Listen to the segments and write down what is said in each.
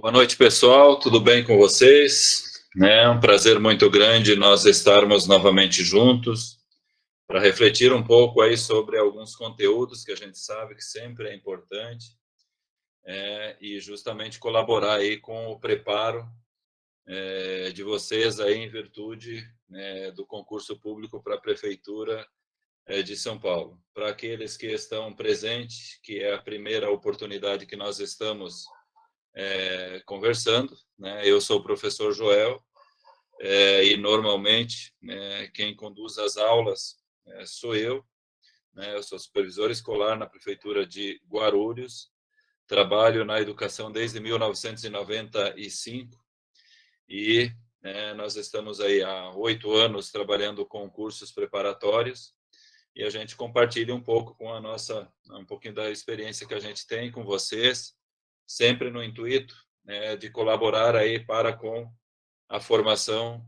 Boa noite, pessoal. Tudo bem com vocês? É um prazer muito grande nós estarmos novamente juntos para refletir um pouco aí sobre alguns conteúdos que a gente sabe que sempre é importante, e justamente colaborar aí com o preparo de vocês aí em virtude do concurso público para a prefeitura de São Paulo. Para aqueles que estão presentes, que é a primeira oportunidade que nós estamos conversando, né? Eu sou o professor Joel, e normalmente quem conduz as aulas sou eu, né? Eu sou supervisor escolar na prefeitura de Guarulhos, trabalho na educação desde 1995 e nós estamos aí há 8 anos trabalhando com cursos preparatórios e a gente compartilha um pouco com um pouquinho da experiência que a gente tem com vocês, sempre no intuito de colaborar aí para com a formação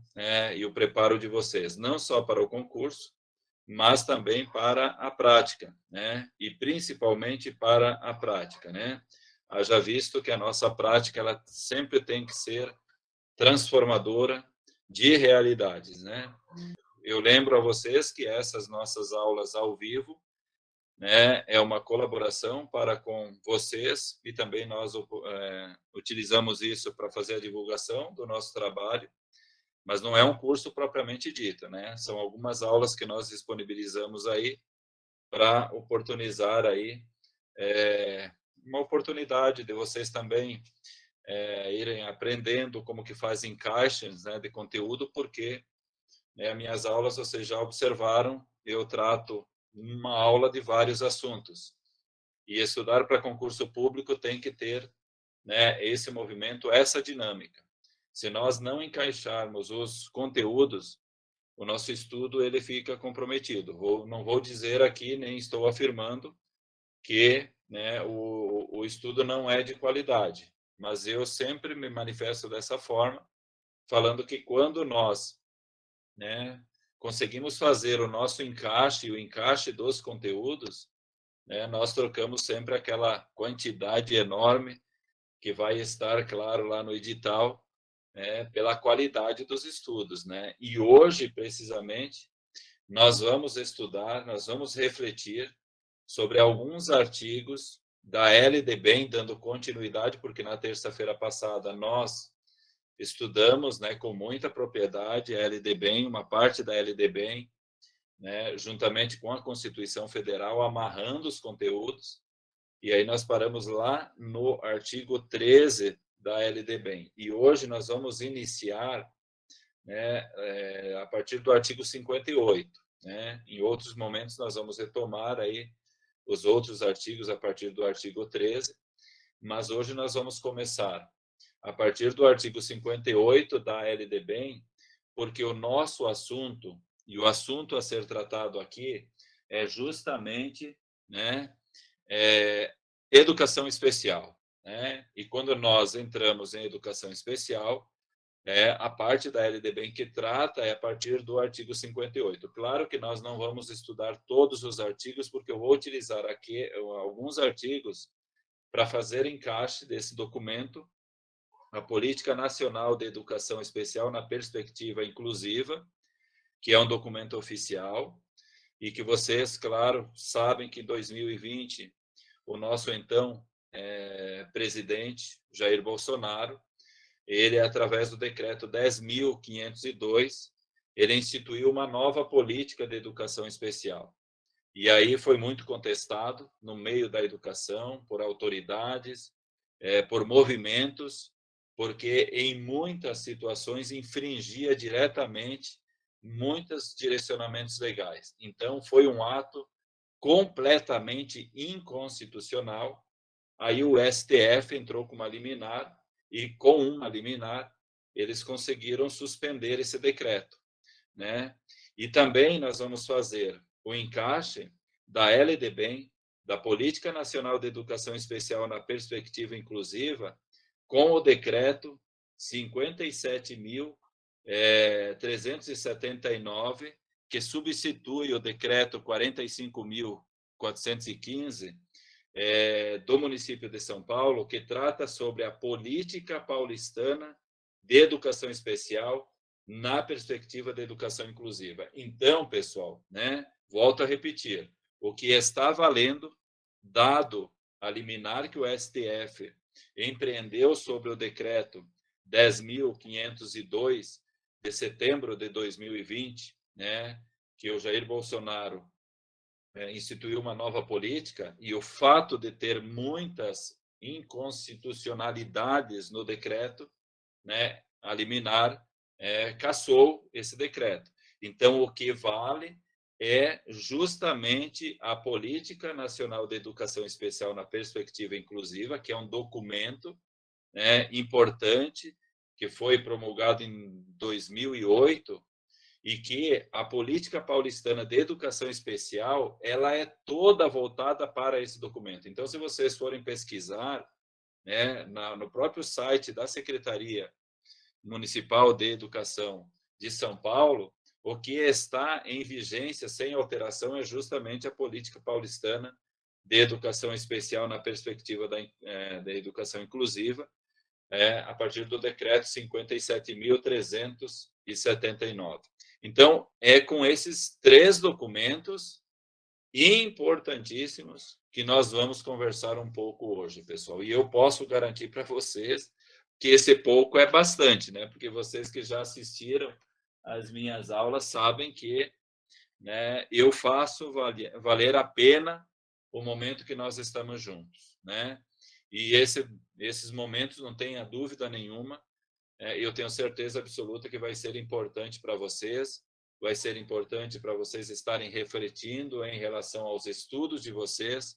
e o preparo de vocês, não só para o concurso, mas também para a prática, né? E principalmente para a prática, né? Haja visto que a nossa prática ela sempre tem que ser transformadora de realidades, né? Eu lembro a vocês que essas nossas aulas ao vivo é uma colaboração para com vocês e também nós utilizamos isso para fazer a divulgação do nosso trabalho, mas não é um curso propriamente dito, né? São algumas aulas que nós disponibilizamos aí para oportunizar aí uma oportunidade de vocês também irem aprendendo como que faz encaixes, né, de conteúdo, porque minhas aulas, vocês já observaram, eu trato uma aula de vários assuntos. E estudar para concurso público tem que ter esse movimento, essa dinâmica. Se nós não encaixarmos os conteúdos, o nosso estudo ele fica comprometido. Não vou dizer aqui, nem estou afirmando que o estudo não é de qualidade, mas eu sempre me manifesto dessa forma, falando que quando nós conseguimos fazer o nosso encaixe, o encaixe dos conteúdos, nós trocamos sempre aquela quantidade enorme que vai estar, claro, lá no edital, pela qualidade dos estudos, né? E hoje, precisamente, nós vamos estudar, nós vamos refletir sobre alguns artigos da LDBEM, dando continuidade, porque na terça-feira passada nós estudamos, com muita propriedade a LDBEM, uma parte da LDBEM, juntamente com a Constituição Federal, amarrando os conteúdos, e aí nós paramos lá no artigo 13 da LDBEM. E hoje nós vamos iniciar a partir do artigo 58. Em outros momentos nós vamos retomar aí os outros artigos a partir do artigo 13, mas hoje nós vamos começar a partir do artigo 58 da LDBEM, porque o nosso assunto, e o assunto a ser tratado aqui, é justamente educação especial. E quando nós entramos em educação especial, a parte da LDB que trata é a partir do artigo 58. Claro que nós não vamos estudar todos os artigos, porque eu vou utilizar aqui alguns artigos para fazer encaixe desse documento, a Política Nacional de Educação Especial na Perspectiva Inclusiva, que é um documento oficial, e que vocês, claro, sabem que em 2020, o nosso então presidente, Jair Bolsonaro, ele, através do decreto 10.502, ele instituiu uma nova política de educação especial. E aí foi muito contestado no meio da educação, por autoridades, por movimentos, porque em muitas situações infringia diretamente muitos direcionamentos legais. Então, foi um ato completamente inconstitucional. Aí o STF entrou com uma liminar e, com uma liminar, eles conseguiram suspender esse decreto, E também nós vamos fazer o encaixe da LDBEM, da Política Nacional de Educação Especial na Perspectiva Inclusiva, com o decreto 57.379, que substitui o decreto 45.415, do município de São Paulo, que trata sobre a política paulistana de educação especial na perspectiva da educação inclusiva. Então, pessoal, né, volto a repetir, o que está valendo, dado a liminar que o STF empreendeu sobre o decreto 10.502 de setembro de 2020, né, que o Jair Bolsonaro instituiu uma nova política, e o fato de ter muitas inconstitucionalidades no decreto, né, a liminar cassou esse decreto. Então, o que vale é justamente a Política Nacional de Educação Especial na Perspectiva Inclusiva, que é um documento, né, importante, que foi promulgado em 2008, e que a política paulistana de educação especial, ela é toda voltada para esse documento. Então, se vocês forem pesquisar, né, no próprio site da Secretaria Municipal de Educação de São Paulo, o que está em vigência, sem alteração, é justamente a política paulistana de educação especial na perspectiva da educação inclusiva, a partir do decreto 57.379. Então, é com esses 3 documentos importantíssimos que nós vamos conversar um pouco hoje, pessoal. E eu posso garantir para vocês que esse pouco é bastante, né? Porque vocês que já assistiram às minhas aulas sabem que, né, eu faço valer a pena o momento que nós estamos juntos, né? E esses momentos, não tenha dúvida nenhuma, eu tenho certeza absoluta que vai ser importante para vocês, vai ser importante para vocês estarem refletindo em relação aos estudos de vocês,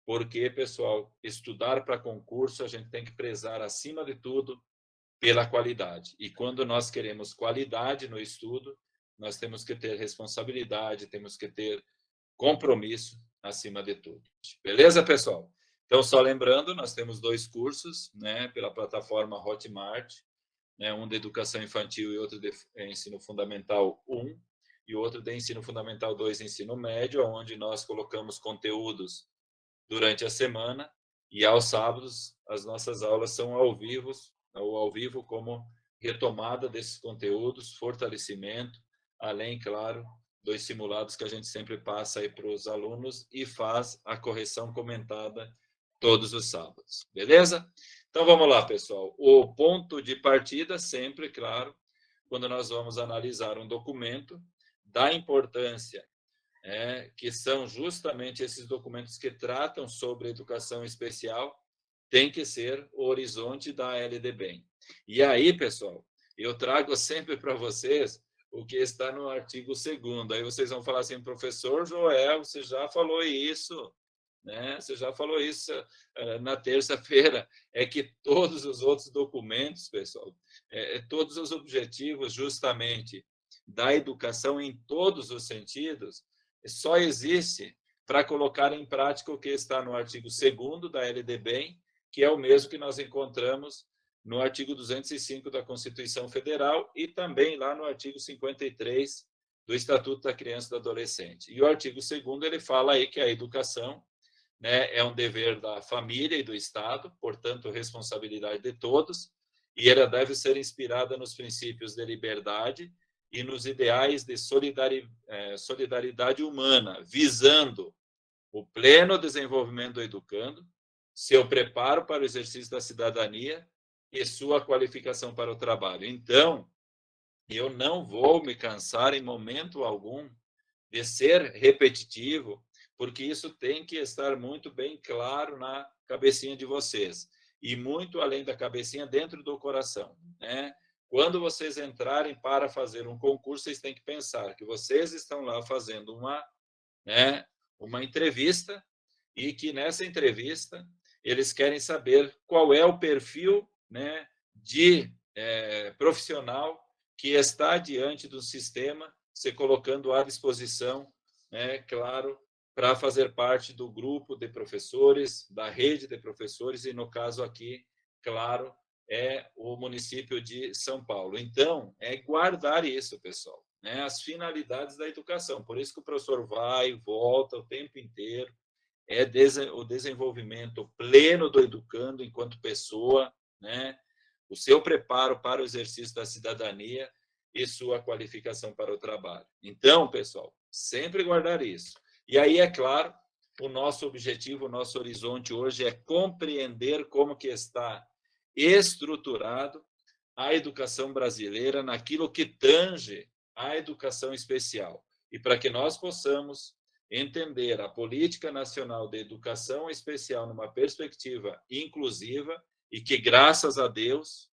porque, pessoal, estudar para concurso, a gente tem que prezar, acima de tudo, pela qualidade. E quando nós queremos qualidade no estudo, nós temos que ter responsabilidade, temos que ter compromisso acima de tudo. Beleza, pessoal? Então, só lembrando, nós temos 2 cursos, né, pela plataforma Hotmart, né, um de educação infantil e outro de ensino fundamental 1, e outro de ensino fundamental 2, ensino médio, onde nós colocamos conteúdos durante a semana, e aos sábados as nossas aulas são ao vivo como retomada desses conteúdos, fortalecimento, além, claro, dos simulados que a gente sempre passa aí para os alunos e faz a correção comentada todos os sábados. Beleza? Então, vamos lá, pessoal. O ponto de partida, sempre, claro, quando nós vamos analisar um documento, da importância que são justamente esses documentos que tratam sobre educação especial, tem que ser o horizonte da LDB. E aí, pessoal, eu trago sempre para vocês o que está no artigo 2º. Aí vocês vão falar assim, professor Joel, você já falou isso, né? Você já falou isso na terça-feira. É que todos os outros documentos, pessoal, todos os objetivos, justamente, da educação em todos os sentidos, só existe para colocar em prática o que está no artigo 2º da LDB, que é o mesmo que nós encontramos no artigo 205 da Constituição Federal e também lá no artigo 53 do Estatuto da Criança e do Adolescente. E o artigo 2º ele fala aí que a educação, né, é um dever da família e do Estado, portanto, responsabilidade de todos, e ela deve ser inspirada nos princípios de liberdade e nos ideais de solidariedade humana, visando o pleno desenvolvimento do educando, seu preparo para o exercício da cidadania e sua qualificação para o trabalho. Então, eu não vou me cansar em momento algum de ser repetitivo, porque isso tem que estar muito bem claro na cabecinha de vocês, e muito além da cabecinha, dentro do coração, né? Quando vocês entrarem para fazer um concurso, vocês têm que pensar que vocês estão lá fazendo uma entrevista, e que nessa entrevista eles querem saber qual é o perfil, né, de profissional que está diante do sistema, se colocando à disposição, né, claro, para fazer parte do grupo de professores, da rede de professores, e no caso aqui, claro, é o município de São Paulo. Então, é guardar isso, pessoal, né, as finalidades da educação. Por isso que o professor vai e volta o tempo inteiro, é o desenvolvimento pleno do educando enquanto pessoa, né? O seu preparo para o exercício da cidadania e sua qualificação para o trabalho. Então, pessoal, sempre guardar isso. E aí, é claro, o nosso objetivo, o nosso horizonte hoje é compreender como que está estruturado a educação brasileira naquilo que tange a educação especial. E para que nós possamos entender a política nacional de educação especial numa perspectiva inclusiva, e que, graças a Deus,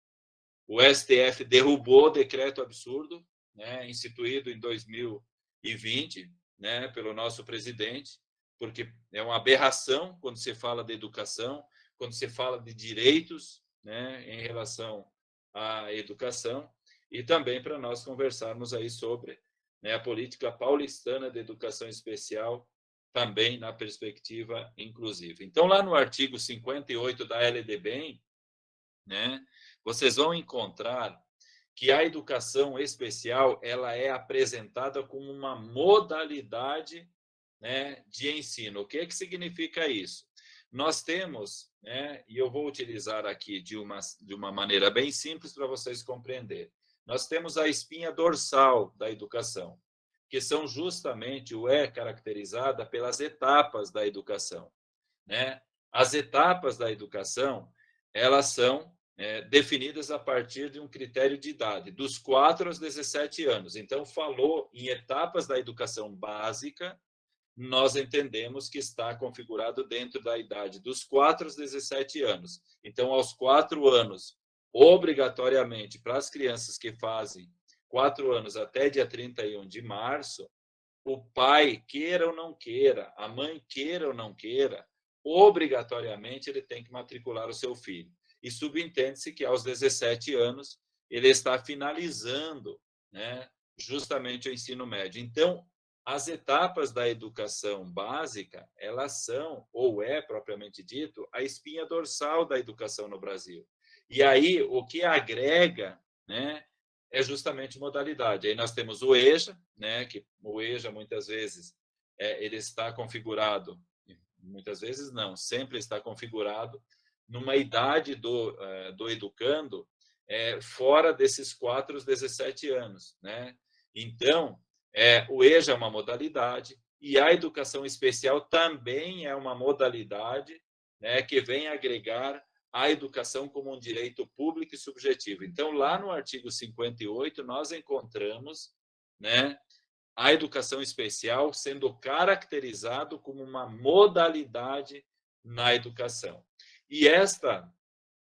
o STF derrubou o decreto absurdo, né, instituído em 2020, né, pelo nosso presidente, porque é uma aberração quando se fala de educação, quando se fala de direitos, né, em relação à educação, e também para nós conversarmos aí sobre, né, a política paulistana de educação especial, também na perspectiva inclusiva. Então, lá no artigo 58 da LDB, né, vocês vão encontrar que a educação especial ela é apresentada como uma modalidade, né, de ensino. O que significa isso? Nós temos, né, e eu vou utilizar aqui de uma maneira bem simples para vocês compreenderem. Nós temos a espinha dorsal da educação, que são justamente caracterizada pelas etapas da educação, né? As etapas da educação, elas são definidas a partir de um critério de idade, dos 4 aos 17 anos. Então, falou em etapas da educação básica, nós entendemos que está configurado dentro da idade dos 4 aos 17 anos. Então, aos 4 anos, obrigatoriamente, para as crianças que fazem 4 anos até dia 31 de março, o pai, queira ou não queira, a mãe, queira ou não queira, obrigatoriamente ele tem que matricular o seu filho. E subentende-se que aos 17 anos ele está finalizando, né, justamente o ensino médio. Então, as etapas da educação básica, elas são, ou é propriamente dito, a espinha dorsal da educação no Brasil. E aí, o que agrega, né, é justamente modalidade. Aí nós temos o EJA, né, que o EJA muitas vezes ele está configurado, muitas vezes não, sempre está configurado numa idade do educando fora desses 4 aos 17 anos, né? Então, o EJA é uma modalidade e a educação especial também é uma modalidade, né, que vem agregar a educação como um direito público e subjetivo. Então, lá no artigo 58, nós encontramos, né, a educação especial sendo caracterizado como uma modalidade na educação. E esta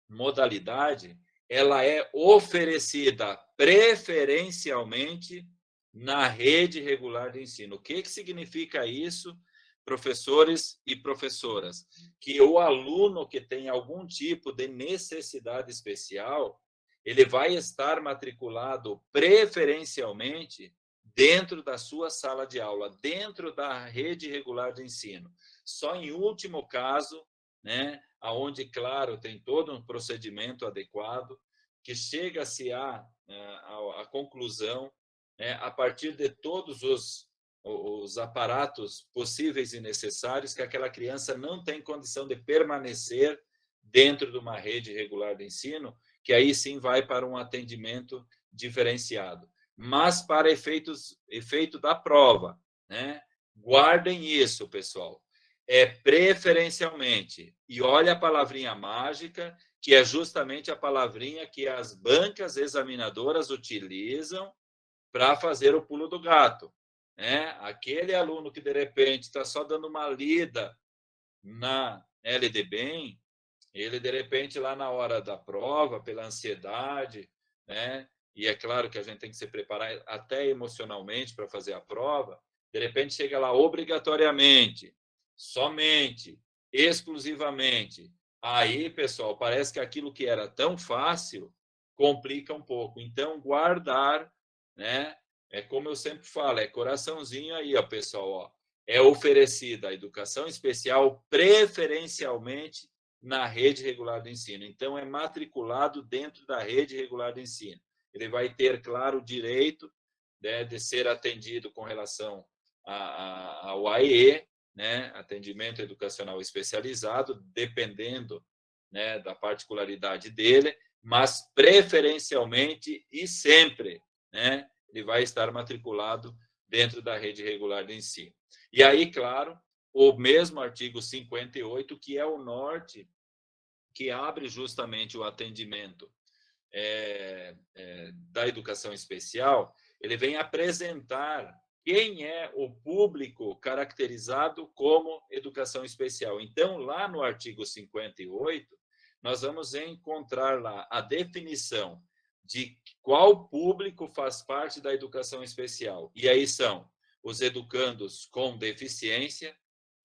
modalidade, ela é oferecida preferencialmente na rede regular de ensino. O que significa isso, professores e professoras? Que o aluno que tem algum tipo de necessidade especial, ele vai estar matriculado preferencialmente dentro da sua sala de aula, dentro da rede regular de ensino. Só em último caso, né, aonde, claro, tem todo um procedimento adequado, que chega-se à conclusão, né, a partir de todos os aparatos possíveis e necessários, que aquela criança não tem condição de permanecer dentro de uma rede regular de ensino, que aí sim vai para um atendimento diferenciado. Mas para efeito da prova, né? Guardem isso, pessoal. É preferencialmente. E olha a palavrinha mágica, que é justamente a palavrinha que as bancas examinadoras utilizam para fazer o pulo do gato, né? Aquele aluno que, de repente, está só dando uma lida na LDB, ele, de repente, lá na hora da prova, pela ansiedade, né? E é claro que a gente tem que se preparar até emocionalmente para fazer a prova, de repente chega lá obrigatoriamente, somente, exclusivamente. Aí, pessoal, parece que aquilo que era tão fácil complica um pouco. Então, guardar, né? É como eu sempre falo, é coraçãozinho aí, ó, pessoal, ó. É oferecida a educação especial preferencialmente na rede regular de ensino. Então, é matriculado dentro da rede regular de ensino. Ele vai ter, claro, o direito, né, de ser atendido com relação ao AE, né, atendimento educacional especializado, dependendo, né, da particularidade dele, mas preferencialmente e sempre, né, ele vai estar matriculado dentro da rede regular de ensino. E aí, claro, o mesmo artigo 58, que é o norte, que abre justamente o atendimento da educação especial, ele vem apresentar quem é o público caracterizado como educação especial. Então, lá no artigo 58, nós vamos encontrar lá a definição de qual público faz parte da educação especial. E aí são os educandos com deficiência,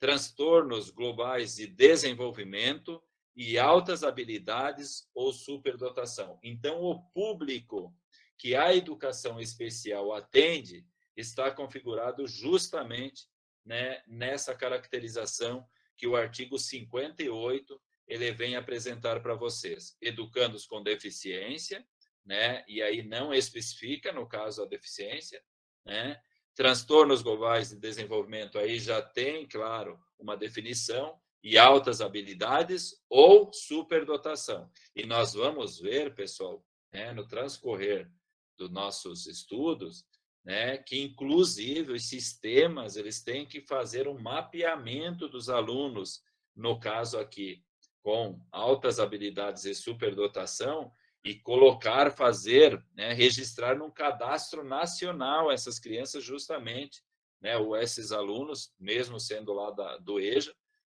transtornos globais de desenvolvimento e altas habilidades ou superdotação. Então, o público que a educação especial atende está configurado justamente, né, nessa caracterização que o artigo 58 ele vem apresentar para vocês. Educandos com deficiência, né, e aí não especifica, no caso, a deficiência, né, transtornos globais de desenvolvimento, aí já tem, claro, uma definição, e altas habilidades ou superdotação. E nós vamos ver, pessoal, né, no transcorrer dos nossos estudos, né, que inclusive os sistemas eles têm que fazer um mapeamento dos alunos, no caso aqui, com altas habilidades e superdotação, e colocar, fazer, né, registrar num cadastro nacional essas crianças justamente, né, ou esses alunos, mesmo sendo lá do EJA,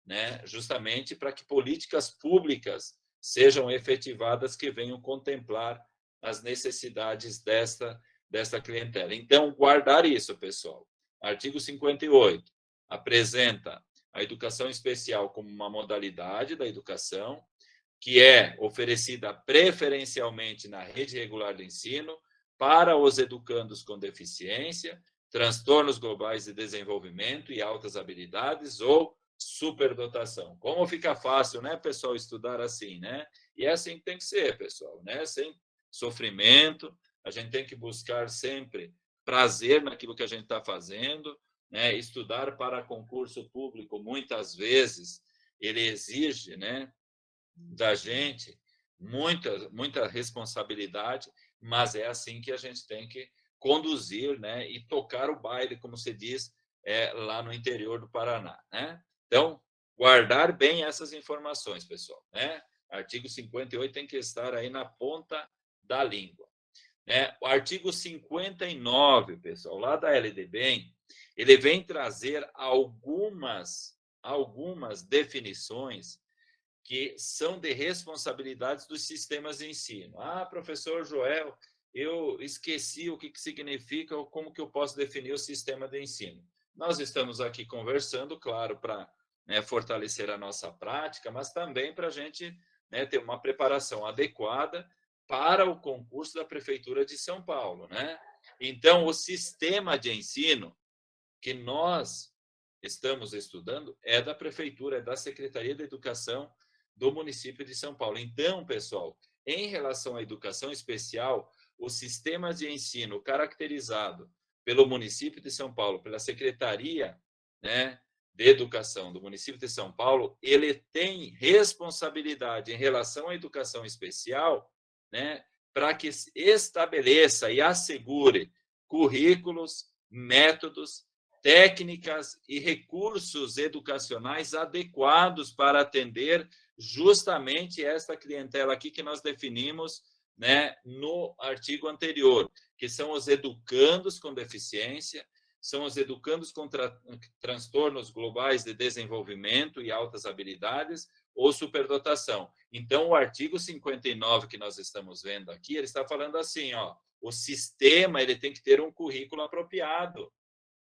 né, justamente para que políticas públicas sejam efetivadas que venham contemplar as necessidades desta clientela. Então, guardar isso, pessoal. Artigo 58 apresenta a educação especial como uma modalidade da educação que é oferecida preferencialmente na rede regular de ensino para os educandos com deficiência, transtornos globais de desenvolvimento e altas habilidades ou superdotação. Como fica fácil, né, pessoal, estudar assim, né? E é assim que tem que ser, pessoal, né? Sem sofrimento, a gente tem que buscar sempre prazer naquilo que a gente está fazendo, né? Estudar para concurso público, muitas vezes, ele exige, né, da gente muita responsabilidade, mas é assim que a gente tem que conduzir, né, e tocar o baile, como se diz, lá no interior do Paraná, né? Então, guardar bem essas informações, pessoal, né? Artigo 58 tem que estar aí na ponta da língua, né? O artigo 59, pessoal, lá da LDB, ele vem trazer algumas definições que são de responsabilidades dos sistemas de ensino. Ah, professor Joel, eu esqueci o que significa ou como que eu posso definir o sistema de ensino. Nós estamos aqui conversando, claro, para, né, fortalecer a nossa prática, mas também para a gente, né, ter uma preparação adequada para o concurso da Prefeitura de São Paulo, né? Então, o sistema de ensino que nós estamos estudando é da Prefeitura, é da Secretaria de Educação do município de São Paulo. Então, pessoal, em relação à educação especial, o sistema de ensino caracterizado pelo município de São Paulo, pela Secretaria, né, de Educação do município de São Paulo, ele tem responsabilidade em relação à educação especial, né, para que estabeleça e assegure currículos, métodos, técnicas e recursos educacionais adequados para atender justamente esta clientela aqui que nós definimos, né, no artigo anterior, que são os educandos com deficiência, são os educandos com transtornos globais de desenvolvimento e altas habilidades ou superdotação. Então, o artigo 59 que nós estamos vendo aqui, ele está falando assim, ó, o sistema ele tem que ter um currículo apropriado.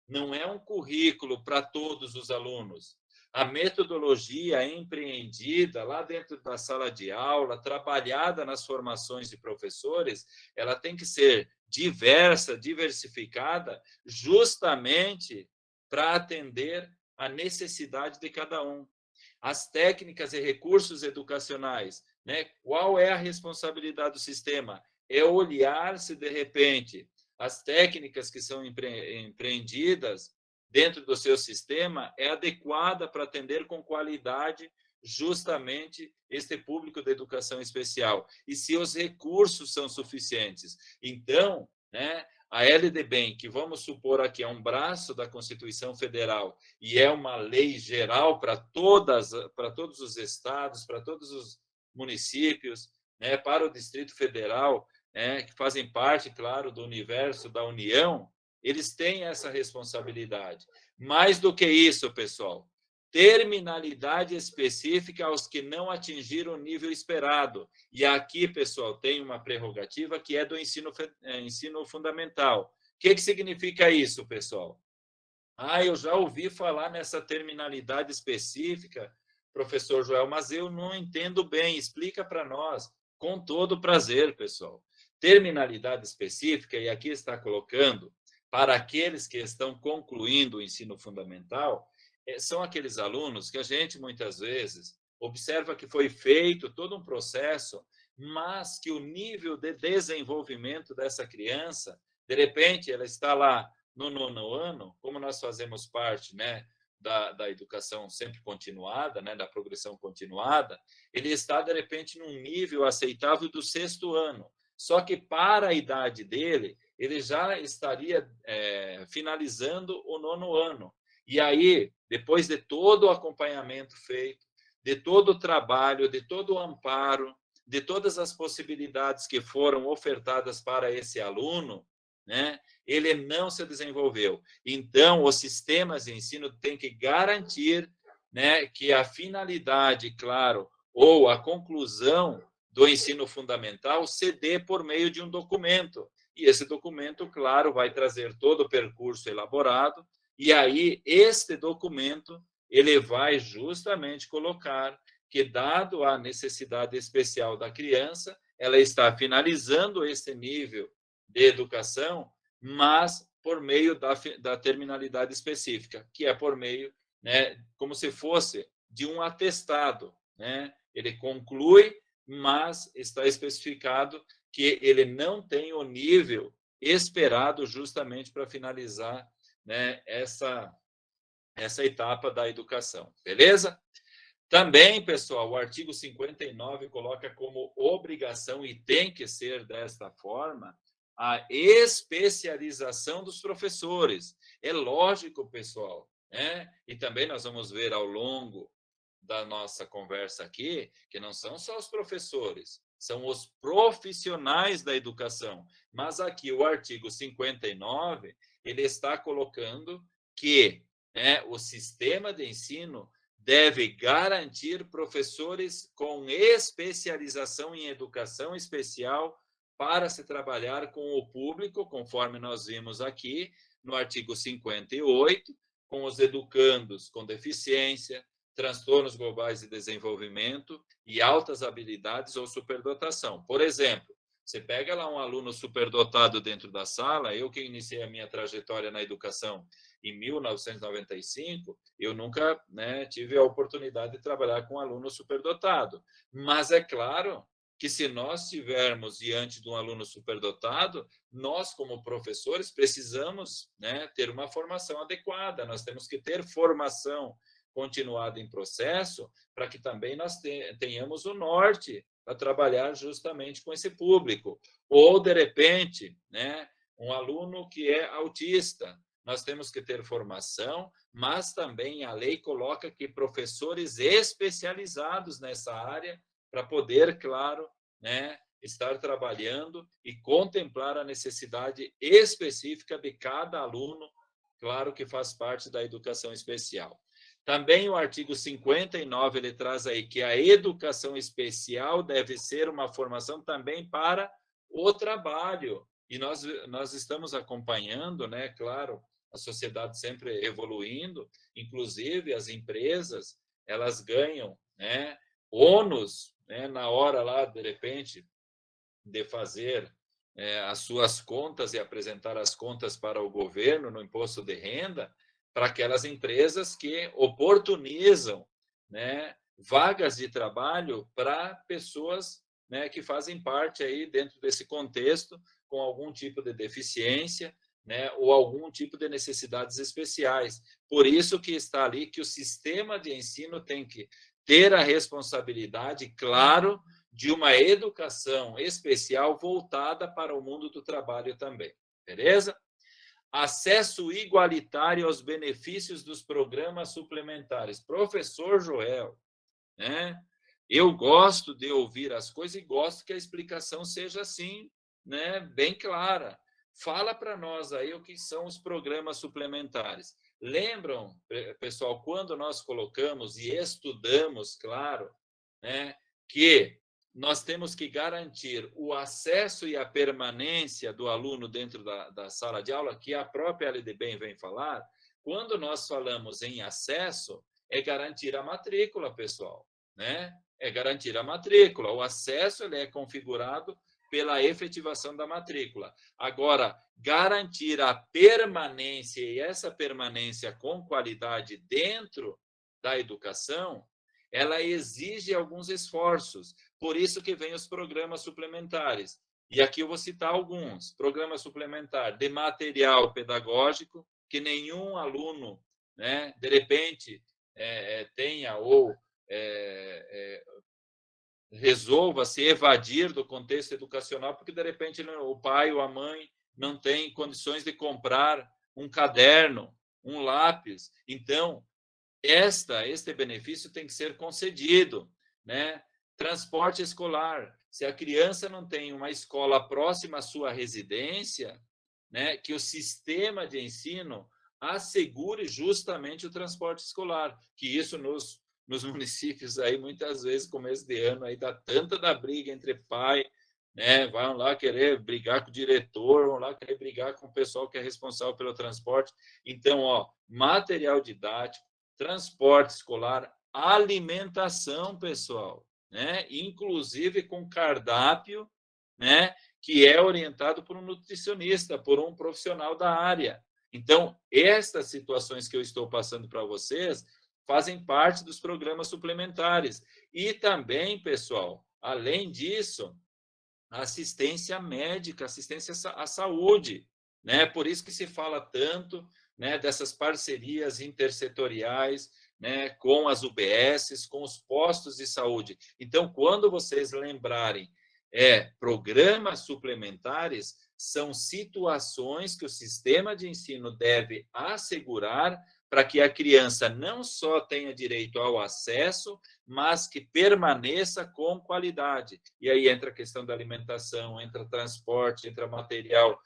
Não é um currículo para todos os alunos. A metodologia empreendida lá dentro da sala de aula, trabalhada nas formações de professores, ela tem que ser diversa, diversificada, justamente para atender a necessidade de cada um. As técnicas e recursos educacionais, né? Qual é a responsabilidade do sistema? É olhar se, de repente, as técnicas que são empreendidas dentro do seu sistema é adequada para atender com qualidade justamente este público da educação especial, e se os recursos são suficientes. Então, né, a LDBEM, que vamos supor aqui é um braço da Constituição Federal e é uma lei geral para todos os estados, para todos os municípios, né, para o Distrito Federal, né, que fazem parte, claro, do universo da União, eles têm essa responsabilidade. Mais do que isso, pessoal, terminalidade específica aos que não atingiram o nível esperado. E aqui, pessoal, tem uma prerrogativa que é do ensino fundamental. O que significa isso, pessoal? Eu já ouvi falar nessa terminalidade específica, professor Joel, mas eu não entendo bem. Explica para nós. Com todo prazer, pessoal. Terminalidade específica, e aqui está colocando, para aqueles que estão concluindo o ensino fundamental, são aqueles alunos que a gente, muitas vezes, observa que foi feito todo um processo, mas que o nível de desenvolvimento dessa criança, de repente, ela está lá no 9º ano, como nós fazemos parte, né, da educação sempre continuada, né, da progressão continuada, ele está, de repente, num nível aceitável do 6º ano. Só que, para a idade dele, ele já estaria finalizando o 9º ano. E aí, depois de todo o acompanhamento feito, de todo o trabalho, de todo o amparo, de todas as possibilidades que foram ofertadas para esse aluno, né, ele não se desenvolveu. Então, os sistemas de ensino têm que garantir, né, que a finalidade, claro, ou a conclusão do ensino fundamental se dê por meio de um documento. E esse documento, claro, vai trazer todo o percurso elaborado, e aí este documento ele vai justamente colocar que, dado a necessidade especial da criança, ela está finalizando esse nível de educação, mas por meio da terminalidade específica, que é por meio, né, como se fosse de um atestado, né? Ele conclui, mas está especificado que ele não tem o nível esperado justamente para finalizar, né, essa etapa da educação. Beleza? Também, pessoal, o artigo 59 coloca como obrigação, e tem que ser desta forma, a especialização dos professores. É lógico, pessoal, né? E também nós vamos ver ao longo da nossa conversa aqui que não são só os professores, são os profissionais da educação. Mas aqui o artigo 59, ele está colocando que, né, o sistema de ensino deve garantir professores com especialização em educação especial para se trabalhar com o público, conforme nós vimos aqui no artigo 58, com os educandos com deficiência, transtornos globais de desenvolvimento e altas habilidades ou superdotação. Por exemplo, você pega lá um aluno superdotado dentro da sala, eu que iniciei a minha trajetória na educação em 1995, eu nunca, né, tive a oportunidade de trabalhar com um aluno superdotado. Mas é claro que, se nós estivermos diante de um aluno superdotado, nós, como professores, precisamos, né, ter uma formação adequada, nós temos que ter formação continuada em processo para que também nós tenhamos o norte para trabalhar justamente com esse público. Ou, de repente, né, um aluno que é autista, nós temos que ter formação, mas também a lei coloca que professores especializados nessa área para poder, claro, né, estar trabalhando e contemplar a necessidade específica de cada aluno, claro que faz parte da educação especial. Também o artigo 59, ele traz aí que a educação especial deve ser uma formação também para o trabalho. E nós estamos acompanhando, né, claro, a sociedade sempre evoluindo, inclusive as empresas, elas ganham, né, ônus, né, na hora lá, de repente, de fazer as suas contas e apresentar as contas para o governo no imposto de renda, para aquelas empresas que oportunizam, né, vagas de trabalho para pessoas, né, que fazem parte aí dentro desse contexto com algum tipo de deficiência, né, ou algum tipo de necessidades especiais. Por isso que está ali que o sistema de ensino tem que ter a responsabilidade, claro, de uma educação especial voltada para o mundo do trabalho também. Beleza? Acesso igualitário aos benefícios dos programas suplementares. Professor Joel, né? Eu gosto de ouvir as coisas e gosto que a explicação seja assim, né, bem clara. Fala para nós aí o que são os programas suplementares. Lembram, pessoal, quando nós colocamos e estudamos, claro, né, que nós temos que garantir o acesso e a permanência do aluno dentro da sala de aula, que a própria LDB vem falar. Quando nós falamos em acesso, é garantir a matrícula, pessoal, né? É garantir a matrícula. O acesso ele é configurado pela efetivação da matrícula. Agora, garantir a permanência, e essa permanência com qualidade dentro da educação, ela exige alguns esforços. Por isso que vem os programas suplementares. E aqui eu vou citar alguns. Programa suplementar de material pedagógico, que nenhum aluno, né, de repente, tenha ou resolva se evadir do contexto educacional, porque, de repente, o pai ou a mãe não tem condições de comprar um caderno, um lápis. Então, este benefício tem que ser concedido, né? Transporte escolar. Se a criança não tem uma escola próxima à sua residência, né, que o sistema de ensino assegure justamente o transporte escolar, que isso nos municípios aí, muitas vezes, começo de ano, aí dá tanta da briga entre pai, né, vão lá querer brigar com o diretor, vão lá querer brigar com o pessoal que é responsável pelo transporte. Então, ó, material didático, transporte escolar, alimentação, pessoal, né, inclusive com cardápio, né, que é orientado por um nutricionista, por um profissional da área. Então, estas situações que eu estou passando para vocês fazem parte dos programas suplementares. E também, pessoal, além disso, assistência médica, assistência à saúde, né? Por isso que se fala tanto, né, dessas parcerias intersetoriais, né, com as UBSs, com os postos de saúde. Então, quando vocês lembrarem programas suplementares, são situações que o sistema de ensino deve assegurar para que a criança não só tenha direito ao acesso, mas que permaneça com qualidade. E aí entra a questão da alimentação, entra transporte, entra material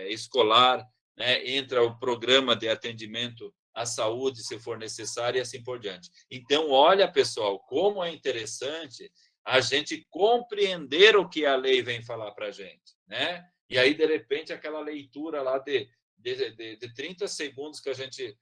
escolar, né? Entra o programa de atendimento à saúde, se for necessário, e assim por diante. Então, olha, pessoal, como é interessante a gente compreender o que a lei vem falar para a gente, né? E aí, de repente, aquela leitura lá de 30 segundos que a gente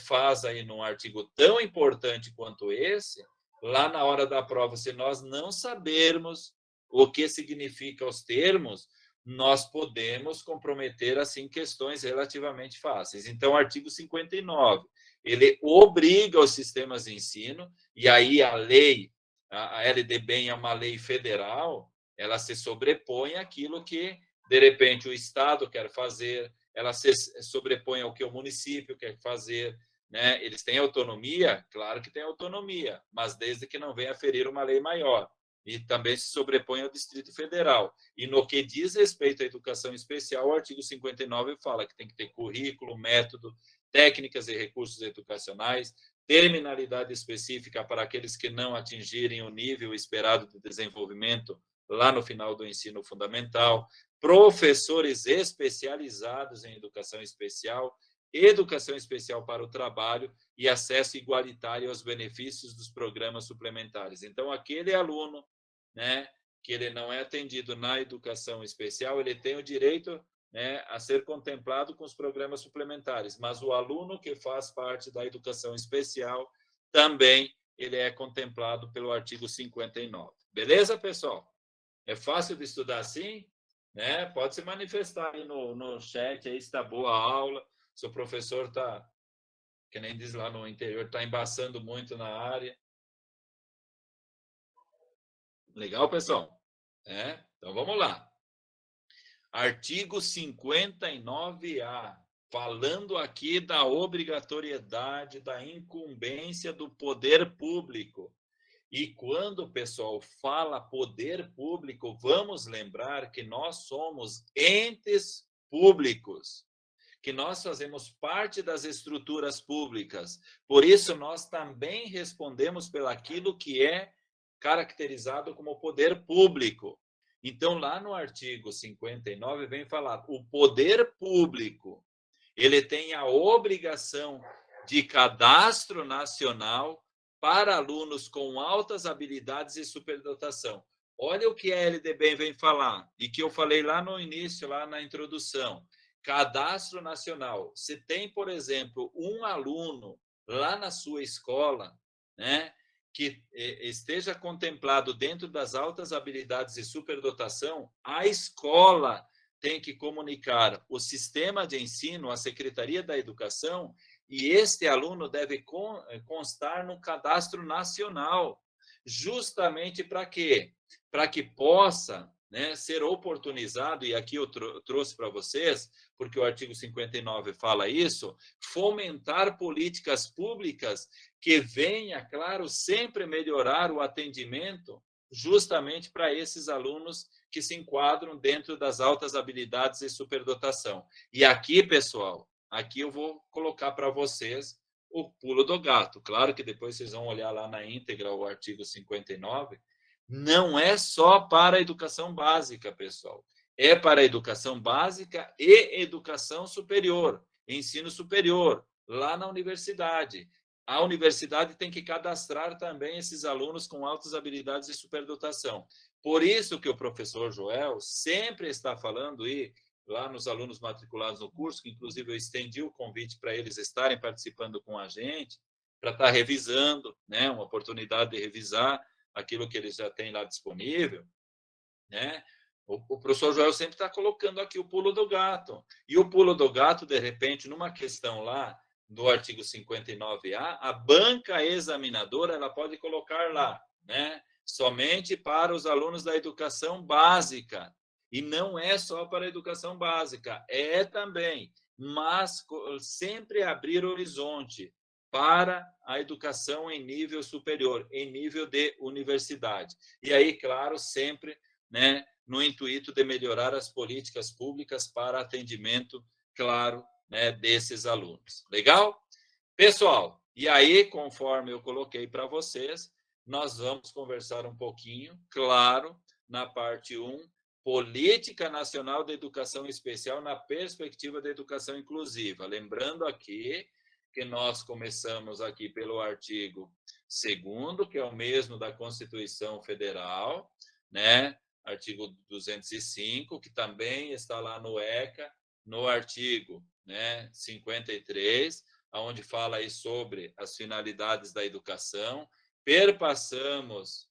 faz aí num artigo tão importante quanto esse, lá na hora da prova, se nós não sabermos o que significa os termos, nós podemos comprometer, assim, questões relativamente fáceis. Então, o artigo 59, ele obriga os sistemas de ensino, e aí a lei, a LDB é uma lei federal, ela se sobrepõe àquilo que, de repente, o Estado quer fazer, ela se sobrepõe ao que o município quer fazer, né? Eles têm autonomia? Claro que têm autonomia, mas desde que não venha ferir uma lei maior. E também se sobrepõe ao Distrito Federal. E no que diz respeito à educação especial, o artigo 59 fala que tem que ter currículo, método, técnicas e recursos educacionais, terminalidade específica para aqueles que não atingirem o nível esperado de desenvolvimento lá no final do ensino fundamental, professores especializados em educação especial para o trabalho e acesso igualitário aos benefícios dos programas suplementares. Então, aquele aluno, né, que ele não é atendido na educação especial, ele tem o direito, né, a ser contemplado com os programas suplementares, mas o aluno que faz parte da educação especial também ele é contemplado pelo artigo 59. Beleza, pessoal? É fácil de estudar assim? Né? Pode se manifestar aí no chat, aí está boa a aula, se o professor está, que nem diz lá no interior, está embaçando muito na área. Legal, pessoal? Então, vamos lá. Artigo 59A, falando aqui da obrigatoriedade, da incumbência do poder público. E quando o pessoal fala poder público, vamos lembrar que nós somos entes públicos, que nós fazemos parte das estruturas públicas. Por isso, nós também respondemos pelaquilo que é caracterizado como poder público. Então, lá no artigo 59, vem falar, o poder público, ele tem a obrigação de cadastro nacional para alunos com altas habilidades e superdotação. Olha o que a LDB vem falar, e que eu falei lá no início, lá na introdução. Cadastro nacional. Se tem, por exemplo, um aluno lá na sua escola, né, que esteja contemplado dentro das altas habilidades e superdotação, a escola tem que comunicar o sistema de ensino, a Secretaria da Educação, e este aluno deve constar no cadastro nacional, justamente para quê? Para que possa, né, ser oportunizado, e aqui eu trouxe para vocês, porque o artigo 59 fala isso, fomentar políticas públicas que venha, claro, sempre melhorar o atendimento justamente para esses alunos que se enquadram dentro das altas habilidades e superdotação. E aqui, pessoal, aqui eu vou colocar para vocês o pulo do gato. Claro que depois vocês vão olhar lá na íntegra o artigo 59. Não é só para a educação básica, pessoal. É para a educação básica e educação superior, ensino superior, lá na universidade. A universidade tem que cadastrar também esses alunos com altas habilidades e superdotação. Por isso que o professor Joel sempre está falando, e lá nos alunos matriculados no curso, que inclusive eu estendi o convite para eles estarem participando com a gente, para estar revisando, né, uma oportunidade de revisar aquilo que eles já têm lá disponível, né? O professor Joel sempre está colocando aqui o pulo do gato. E o pulo do gato, de repente, numa questão lá do artigo 59A, a banca examinadora ela pode colocar lá, né? Somente para os alunos da educação básica. E não é só para a educação básica, é também, mas sempre abrir horizonte para a educação em nível superior, em nível de universidade. E aí, claro, sempre, né, no intuito de melhorar as políticas públicas para atendimento, claro, né, desses alunos. Legal? Pessoal, e aí, conforme eu coloquei para vocês, nós vamos conversar um pouquinho, claro, na parte 1, Política Nacional de Educação Especial na perspectiva da educação inclusiva. Lembrando aqui que nós começamos aqui pelo artigo 2º, que é o mesmo da Constituição Federal, né? Artigo 205, que também está lá no ECA, no artigo, né, 53, onde fala aí sobre as finalidades da educação. Perpassamos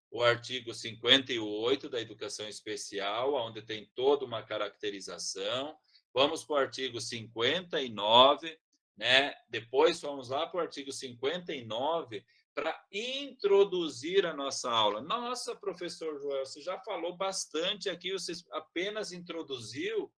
o artigo 58 da educação especial, onde tem toda uma caracterização. Vamos para o artigo 59, né? Depois vamos lá para o artigo 59 para introduzir a nossa aula. Nossa, professor Joel, você já falou bastante aqui, você apenas introduziu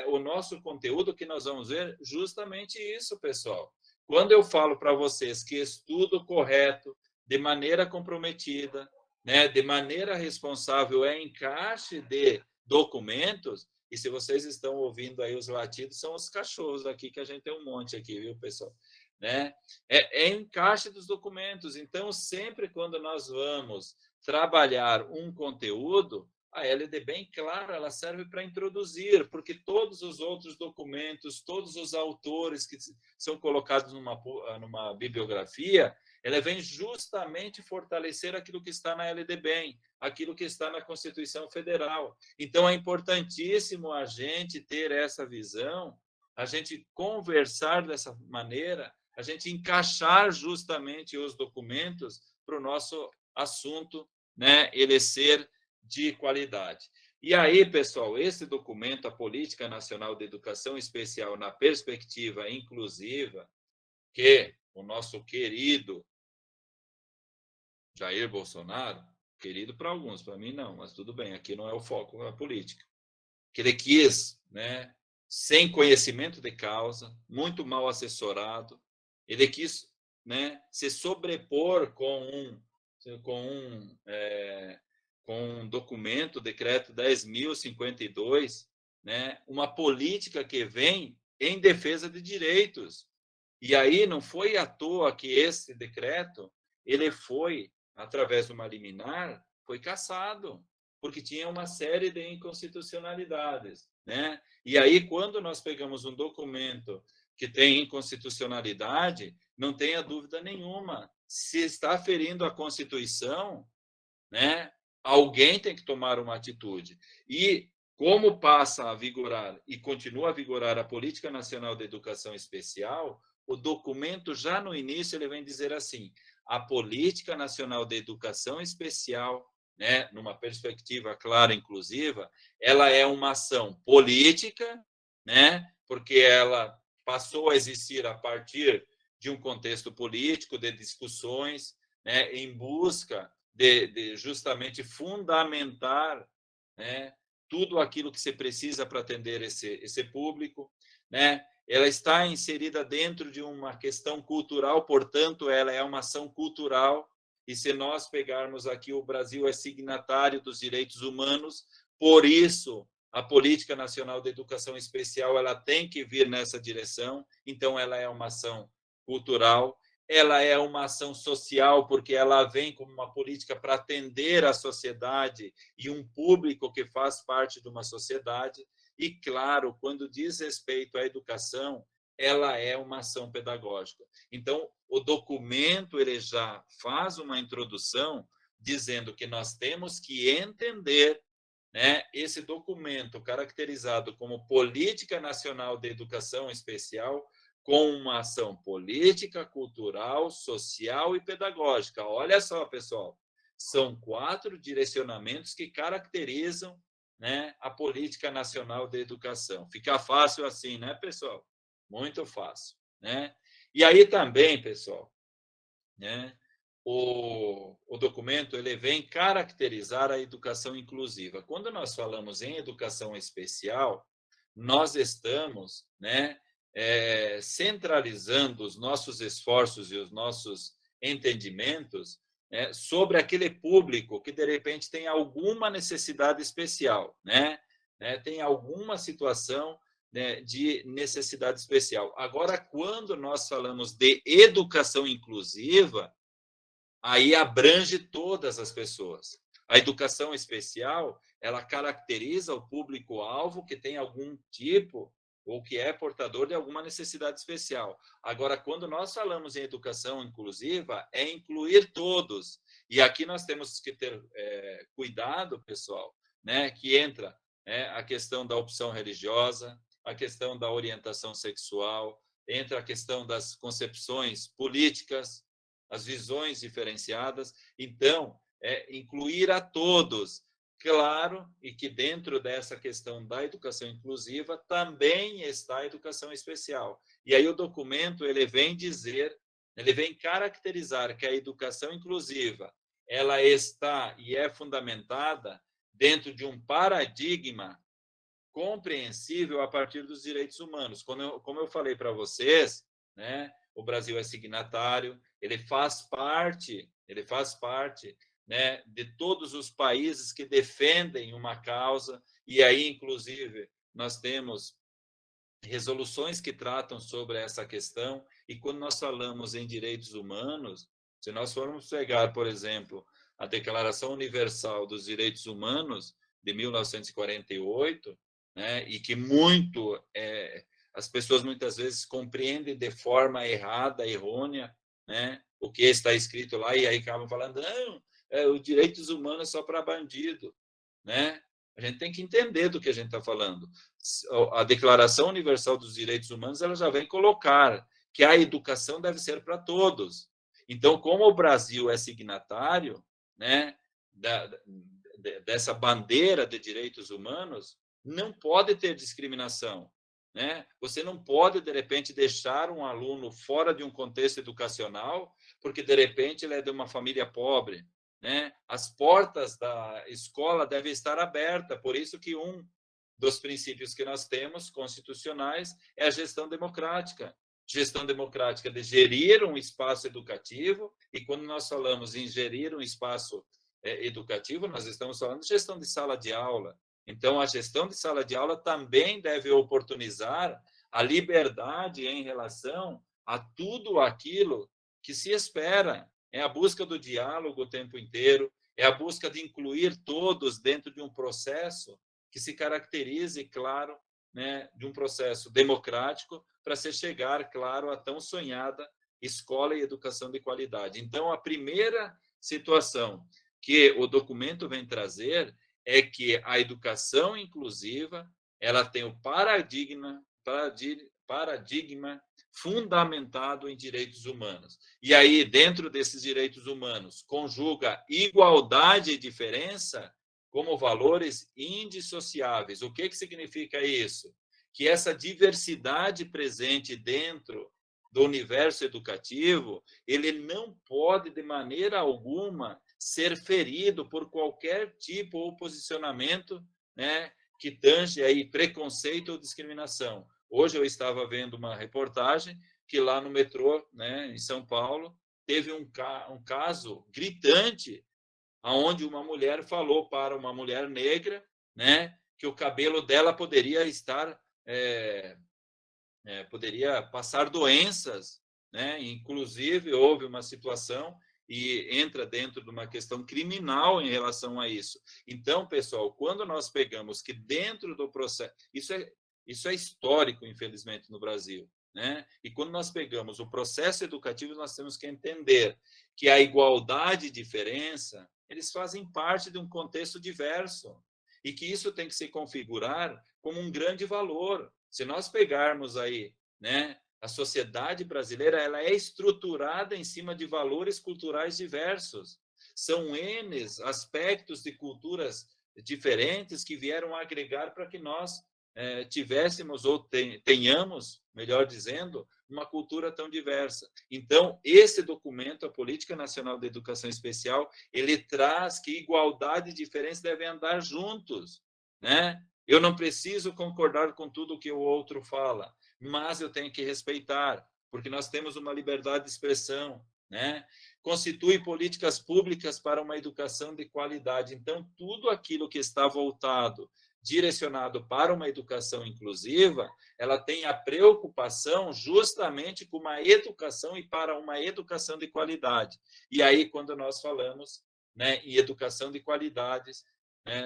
o nosso conteúdo, que nós vamos ver justamente isso, pessoal. Quando eu falo para vocês que estudo correto, de maneira comprometida, né, de maneira responsável, é encaixe de documentos, e se vocês estão ouvindo aí os latidos, são os cachorros aqui, que a gente tem um monte aqui, viu, pessoal? Né? É encaixe dos documentos. Então, sempre quando nós vamos trabalhar um conteúdo, a LDB, bem claro, ela serve para introduzir, porque todos os outros documentos, todos os autores que são colocados numa bibliografia, ela vem justamente fortalecer aquilo que está na LDB, aquilo que está na Constituição Federal. Então, é importantíssimo a gente ter essa visão, a gente conversar dessa maneira, a gente encaixar justamente os documentos para o nosso assunto, né, ele ser de qualidade. E aí, pessoal, esse documento, a Política Nacional de Educação Especial na Perspectiva Inclusiva, que o nosso querido Jair Bolsonaro, querido para alguns, para mim não, mas tudo bem, aqui não é o foco, é a política. Que ele quis, né, sem conhecimento de causa, muito mal assessorado, ele quis, né, se sobrepor com um documento, decreto 10.052, né, uma política que vem em defesa de direitos. E aí não foi à toa que esse decreto, ele foi, através de uma liminar, foi cassado, porque tinha uma série de inconstitucionalidades, né? E aí, quando nós pegamos um documento que tem inconstitucionalidade, não tenha dúvida nenhuma, se está ferindo a Constituição, né? Alguém tem que tomar uma atitude. E como passa a vigorar e continua a vigorar a Política Nacional de Educação Especial, o documento já no início ele vem dizer assim: a Política Nacional de Educação Especial, né, numa perspectiva clara e inclusiva, ela é uma ação política, né, porque ela passou a existir a partir de um contexto político de discussões, né, em busca de justamente fundamentar, né, tudo aquilo que se precisa para atender esse público, né? Ela está inserida dentro de uma questão cultural, portanto, ela é uma ação cultural. E se nós pegarmos aqui, o Brasil é signatário dos direitos humanos, por isso a Política Nacional de Educação Especial ela tem que vir nessa direção. Então, ela é uma ação cultural. Ela é uma ação social, porque ela vem como uma política para atender a sociedade e um público que faz parte de uma sociedade. E, claro, quando diz respeito à educação, ela é uma ação pedagógica. Então, o documento ele já faz uma introdução dizendo que nós temos que entender, né, esse documento caracterizado como Política Nacional de Educação Especial com uma ação política, cultural, social e pedagógica. Olha só, pessoal, são 4 direcionamentos que caracterizam, né, a Política Nacional de Educação. Fica fácil assim, né, pessoal? Muito fácil, né? E aí também, pessoal, né, o documento ele vem caracterizar a educação inclusiva. Quando nós falamos em educação especial, nós estamos, né, centralizando os nossos esforços e os nossos entendimentos, né, sobre aquele público que de repente tem alguma necessidade especial, né, tem alguma situação, né, de necessidade especial. Agora, quando nós falamos de educação inclusiva, aí abrange todas as pessoas. A educação especial, ela caracteriza o público-alvo que tem algum tipo ou que é portador de alguma necessidade especial. Agora, quando nós falamos em educação inclusiva, é incluir todos. E aqui nós temos que ter cuidado, pessoal, né, que entra, a questão da opção religiosa, a questão da orientação sexual, entra a questão das concepções políticas, as visões diferenciadas. Então, incluir a todos. Claro, e que dentro dessa questão da educação inclusiva também está a educação especial. E aí o documento ele vem dizer, ele vem caracterizar que a educação inclusiva ela está e é fundamentada dentro de um paradigma compreensível a partir dos direitos humanos. Como eu falei para vocês, né, o Brasil é signatário, ele faz parte, né, de todos os países que defendem uma causa, e aí, inclusive, nós temos resoluções que tratam sobre essa questão, e quando nós falamos em direitos humanos, se nós formos pegar, por exemplo, a Declaração Universal dos Direitos Humanos de 1948, né, e que as pessoas muitas vezes compreendem de forma errada, errônea, né, o que está escrito lá, e aí acabam falando, não, os direitos humanos é só para bandido, né? A gente tem que entender do que a gente está falando. A Declaração Universal dos Direitos Humanos ela já vem colocar que a educação deve ser para todos. Então, como o Brasil é signatário, né, dessa bandeira de direitos humanos, não pode ter discriminação, né? Você não pode, de repente, deixar um aluno fora de um contexto educacional porque, de repente, ele é de uma família pobre, né? As portas da escola devem estar abertas, por isso que um dos princípios que nós temos, constitucionais, é a gestão democrática. Gestão democrática de gerir um espaço educativo, e quando nós falamos em gerir um espaço educativo, nós estamos falando de gestão de sala de aula. Então, a gestão de sala de aula também deve oportunizar a liberdade em relação a tudo aquilo que se espera. É a busca do diálogo o tempo inteiro, é a busca de incluir todos dentro de um processo que se caracterize, claro, né, de um processo democrático para se chegar, claro, à tão sonhada escola e educação de qualidade. Então, a primeira situação que o documento vem trazer é que a educação inclusiva ela tem o paradigma fundamentado em direitos humanos. E aí, dentro desses direitos humanos, conjuga igualdade e diferença como valores indissociáveis. O que significa isso? Que essa diversidade presente dentro do universo educativo, ele não pode, de maneira alguma, ser ferido por qualquer tipo ou posicionamento, né, que tange aí preconceito ou discriminação. Hoje eu estava vendo uma reportagem que lá no metrô, né, em São Paulo, teve um caso gritante aonde uma mulher falou para uma mulher negra, né, que o cabelo dela poderia estar poderia passar doenças, né? Inclusive houve uma situação e entra dentro de uma questão criminal em relação a isso. Então, pessoal, quando nós pegamos que dentro do processo, isso é histórico, infelizmente, no Brasil, né? E quando nós pegamos o processo educativo, nós temos que entender que a igualdade e diferença, eles fazem parte de um contexto diverso e que isso tem que se configurar como um grande valor. Se nós pegarmos aí, né, a sociedade brasileira, ela é estruturada em cima de valores culturais diversos. São N aspectos de culturas diferentes que vieram agregar para que nós tivéssemos ou tenhamos, melhor dizendo, uma cultura tão diversa. Então, esse documento, a Política Nacional de Educação Especial, ele traz que igualdade e diferença devem andar juntos, né? Eu não preciso concordar com tudo que o outro fala, mas eu tenho que respeitar, porque nós temos uma liberdade de expressão, né? Constitui políticas públicas para uma educação de qualidade. Então, tudo aquilo que está voltado, direcionado para uma educação inclusiva, ela tem a preocupação justamente com uma educação e para uma educação de qualidade. E aí, quando nós falamos, né, em educação de qualidades,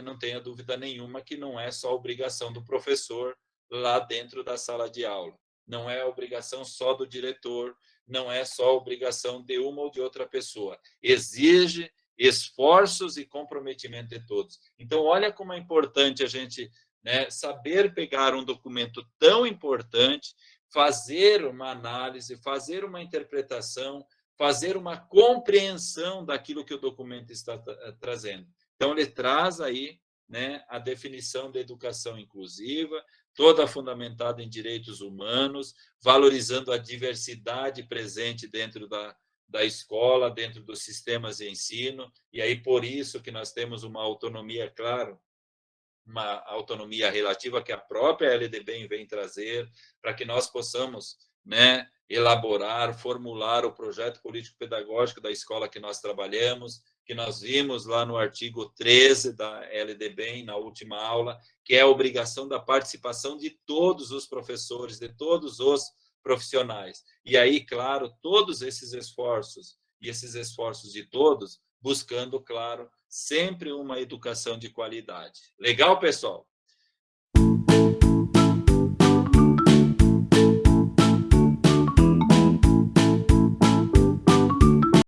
não tenha dúvida nenhuma que não é só obrigação do professor lá dentro da sala de aula. Não é obrigação só do diretor, não é só obrigação de uma ou de outra pessoa. Exige esforços e comprometimento de todos. Então, olha como é importante a gente, né, saber pegar um documento tão importante, fazer uma análise, fazer uma interpretação, fazer uma compreensão daquilo que o documento está trazendo. Então, ele traz aí, né, a definição da educação inclusiva, toda fundamentada em direitos humanos, valorizando a diversidade presente dentro da escola, dentro dos sistemas de ensino, e aí por isso que nós temos uma autonomia, claro, uma autonomia relativa que a própria LDB vem trazer, para que nós possamos, né, elaborar, formular o projeto político-pedagógico da escola que nós trabalhamos, que nós vimos lá no artigo 13 da LDB, na última aula, que é a obrigação da participação de todos os professores, de todos os profissionais. E aí, claro, todos esses esforços, e esses esforços de todos, buscando, claro, sempre uma educação de qualidade. Legal, pessoal?